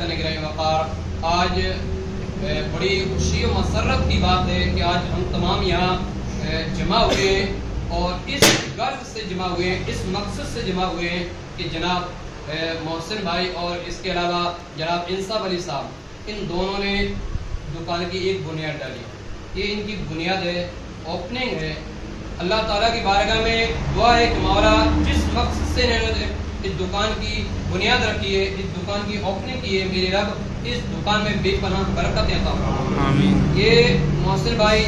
کرنے کے وقار، آج بڑی خوشی و مسرت کی بات ہے کہ آج ہم تمام یہاں جمع ہوئے ہیں اور اس غرض سے جمع ہوئے ہیں، اس مقصد سے جمع ہوئے ہیں کہ جناب محسن بھائی اور اس کے علاوہ جناب انصاف علی صاحب، ان دونوں نے دکان کی ایک بنیاد ڈالی۔ یہ ان کی بنیاد ہے، اوپننگ ہے۔ اللہ تعالیٰ کی بارگاہ میں دعا ہے کہ مولا جس مقصد سے انہوں نے اس دکان کی بنیاد رکھی ہے، اس دکان کی اوپننگ کی ہے، میرے رب اس دکان میں بے پناہ برکت عطا فرمائے۔ آمین۔ یہ محسن بھائی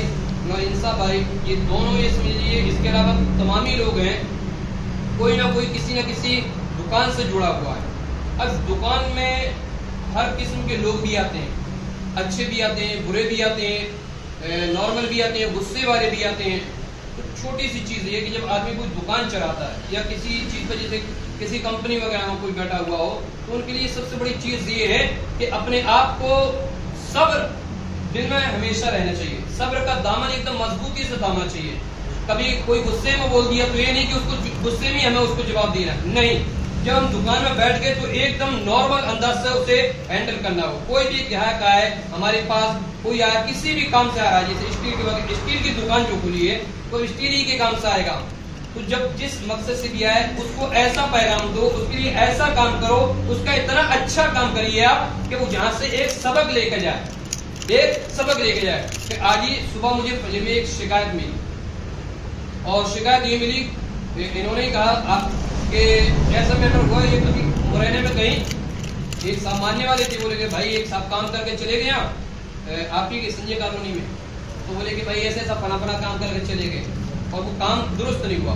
اور انصاف بھائی، یہ دونوں یہ سمجھ لیجیے، اس کے علاوہ تمامی لوگ ہیں، کوئی نہ کوئی کسی نہ کسی دکان سے جڑا ہوا ہے۔ اب دکان میں ہر قسم کے لوگ بھی آتے ہیں، اچھے بھی آتے ہیں، برے بھی آتے ہیں، نارمل بھی آتے ہیں، غصے والے بھی آتے ہیں۔ تو چھوٹی سی چیز یہ کہ جب آدمی کوئی دکان چلاتا ہے یا کسی چیز پر، جیسے کسی کمپنی وغیرہ میں کوئی بیٹھا ہوا ہو، تو ان کے لیے سب سے بڑی چیز یہ ہے کہ اپنے آپ کو صبر دل میں ہمیشہ رہنا چاہیے، صبر کا دامن ایک دم مضبوطی سے تھامنا چاہیے۔ کبھی کوئی غصے میں بول دیا تو یہ نہیں کہ اس کو غصے میں ہمیں اس کو جواب دینا، نہیں، جب ہم دکان میں بیٹھ گئے تو ایک دم نارمل انداز سے اسے ہینڈل کرنا ہو۔ کوئی بھی گاہک آئے ہمارے پاس، کوئی آیا کسی بھی کام سے آ رہا ہے، جیسے اسٹیل کی دکان جو کھلی ہے تو اسٹیل ہی کے کام سے آئے گا، تو جب جس مقصد سے بھی آئے اس کو ایسا پیغام دو، اس کے لیے ایسا کام کرو، اس کا اتنا اچھا کام کریے آپ کہ وہ جہاں سے ایک سبق لے کے جائے، ایک سبق لے کے جائے۔ کہ آج ہی صبح مجھے فجر میں ایک شکایت ملی، اور شکایت یہ ملی، انہوں نے کہا کہ ایسا میٹر ہوا یہ کبھی مرحلے میں کہیں ایک صاحب ماننے والے تھے، بولے کہ بھائی ایک صاحب کام کر کے چلے گئے آپ کی سنجے کالونی میں، تو بولے کہ بھائی ایسے ایسا فلاں فلاں کام کر کے چلے گئے اور وہ کام درست نہیں ہوا۔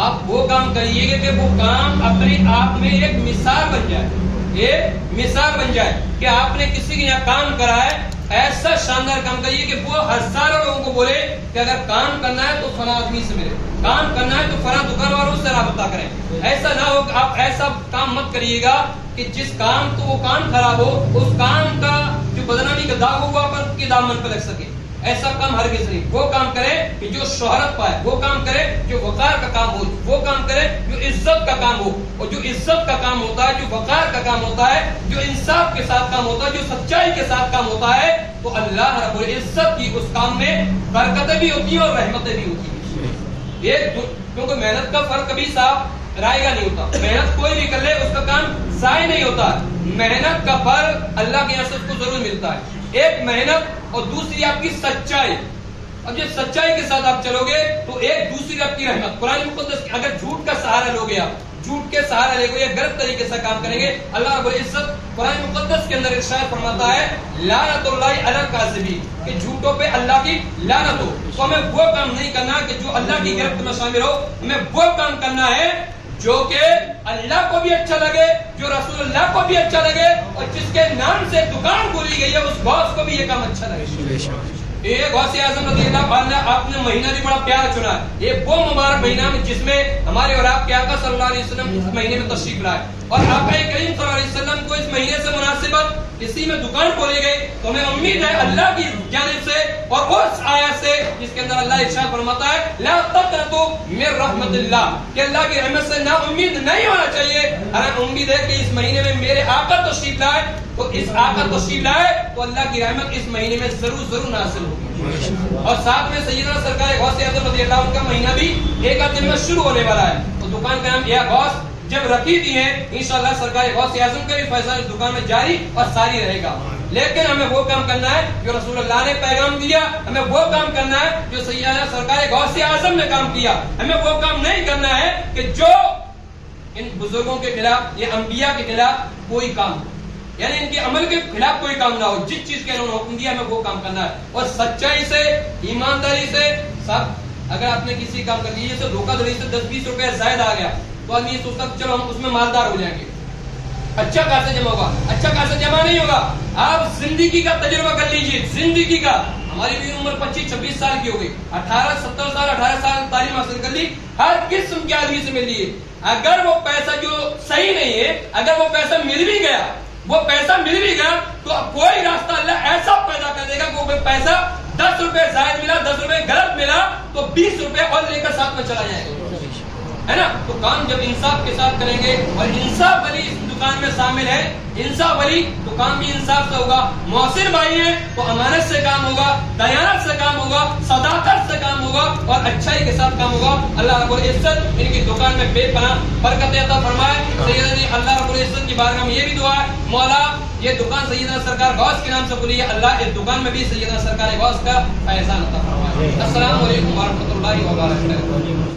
آپ وہ کام کریے گا کہ وہ کام اپنے آپ میں ایک مثال بن جائے، ایک مثال بن جائے کہ آپ نے کسی کے یہاں کام کرا ہے، ایسا شاندار کام کریے کہ وہ ہزاروں لوگوں کو بولے کہ اگر کام کرنا ہے تو فلاں آدمی سے ملے، کام کرنا ہے تو فلاں دکان والوں سے رابطہ کریں۔ ایسا نہ ہو کہ آپ ایسا کام مت کریے گا کہ جس کام تو وہ کام خراب ہو، اس کام کا جو بدنامی کا داغ ہوا پر کے دامن پہ لگ سکے۔ ایسا کام ہرگز نہیں۔ وہ کام کرے کہ جو شہرت پائے، وہ کام کرے جو وقار کا کام ہو، وہ کام کرے جو عزت کا کام ہو، اور جو عزت کا کام ہوتا ہے، جو وقار کا کام ہوتا ہے، جو انصاف کے ساتھ کام ہوتا ہے، جو سچائی کے ساتھ کام ہوتا ہے، تو اللہ رب العزت کی اس کام میں برکتیں بھی ہوتی ہیں اور رحمتیں بھی ہوتی ہیں۔ کیونکہ محنت کا فرق کبھی صاف رائے گا نہیں ہوتا، محنت کوئی بھی کر لے اس کا کام ضائع نہیں ہوتا۔ محنت کا پھل اللہ کے یہاں سے اس کو ضرور ملتا ہے، ایک محنت اور دوسری آپ کی سچائی۔ اب جب سچائی کے ساتھ آپ چلو گے تو ایک دوسری آپ کی رحمت۔ قرآن مقدس اگر جھوٹ کا سہارا لوگے، آپ جھوٹ کے سہارا لے گے یا غلط طریقے سے کام کریں گے، اللہ رب العزت قرآن مقدس کے اندر ارشاد فرماتا ہے لعنت اللہ علی الکاذبین، کہ جھوٹوں پہ اللہ کی لعنت ہو۔ تو ہمیں وہ کام نہیں کرنا کہ جو اللہ کی گرفت میں شامل ہو، ہمیں وہ کام کرنا ہے جو کہ اللہ کو بھی اچھا لگے، جو رسول اللہ کو بھی اچھا لگے، اور جس کے نام سے دکان کھولی گئی ہے اس باس کو بھی یہ کام اچھا لگے۔ یہ غوث اعظم رضی اللہ عنہ، آپ نے مہینہ بھی بڑا پیارا چنا ہے، یہ وہ مبارک مہینہ جس میں ہمارے اور آپ کے آقا صلی اللہ علیہ وسلم اس مہینے میں تشریف لائے، اور آقا کریم صلی اللہ علیہ وسلم کو اس مہینے سے مناسبت اسی میں دکان کھولی گئی۔ تو ہمیں امید ہے اللہ کی جانب سے اور اس آیت سے جس کے اندر اللہ ارشاد فرماتا ہے لا تقنطوا من رحمت اللہ، کہ اللہ کی رحمت سے نا امید نہیں ہونا چاہیے۔ ہمیں امید ہے کہ اس مہینے میں میرے آقا تشریف لائے، تو اس آقا تشریف لائے تو اللہ کی رحمت اس مہینے میں ضرور نازل ہوگی۔ اور ساتھ میں سیدنا سرکار غوث اعظم رضی اللہ عنہ کا مہینہ بھی ایک آدھ دن میں شروع ہونے والا ہے، تو دکان کا نام یا غوث جب رکھی دی ہے، انشاءاللہ سرکار غوث اعظم کا بھی فیصلہ اس دکان میں جاری اور ساری رہے گا۔ لیکن ہمیں وہ کام کرنا ہے جو رسول اللہ نے پیغام دیا، ہمیں وہ کام کرنا ہے جو سیدنا سرکار غوث اعظم نے کام کیا۔ ہمیں وہ کام نہیں کرنا ہے کہ جو ان بزرگوں کے خلاف یا انبیاء کے خلاف کوئی کام، یعنی ان کے عمل کے خلاف کوئی کام نہ ہو۔ جس چیز کے انہوں نے حکم دیا ہمیں وہ کام کرنا ہے، اور سچائی سے، ایمانداری سے۔ سب اگر آپ نے کسی کام کر دیا، جیسے دھوکہ دھڑی سے 10-20 روپے زائد آ گیا تو آدمی یہ سوچتا ہے چلو ہم اس میں مالدار ہو جائیں گے، اچھا خاصا جمع ہوگا، اچھا خاصا جمع نہیں ہوگا۔ آپ زندگی کا تجربہ کر لیجیے، زندگی کا۔ ہماری بھی عمر 25-26 سال کی ہو گئی، 18 سال تعلیم حاصل کر لی، ہر قسم کے آدمی سے مل لیے۔ اگر وہ پیسہ جو صحیح نہیں ہے، اگر وہ پیسہ مل بھی گیا، تو کوئی راستہ اللہ ایسا پیدا کر دے گا کہ وہ پیسہ 10 روپے زائد ملا، 10 روپے غلط ملا تو 20 روپے اور لے کر ساتھ میں چلا جائے گا۔ ہے نا. تو کام جب انصاف کے ساتھ کریں گے اور انصاف والی اس دکان میں شامل ہے, انصاف والی تو کام بھی انصاف سے ہوگا. محسن بھائی ہیں تو امانت سے کام ہوگا, دیانت سے کام ہوگا, صداقت سے کام ہوگا اور اچھائی کے ساتھ کام ہوگا. اللہ رب العزت ان کی دکان میں بے پناہ برکت عطا فرمائے. سیدنا اللہ رب العزت کی بارگاہ میں یہ بھی دعا ہے, مولا یہ دکان سیدنا سرکار غوث کے نام سے کھلی ہے, اللہ اس دکان میں بھی سیدنا سرکار غوث کا فیضان عطا فرمائے. السلام علیکم ورحمۃ اللہ وبرکاتہ.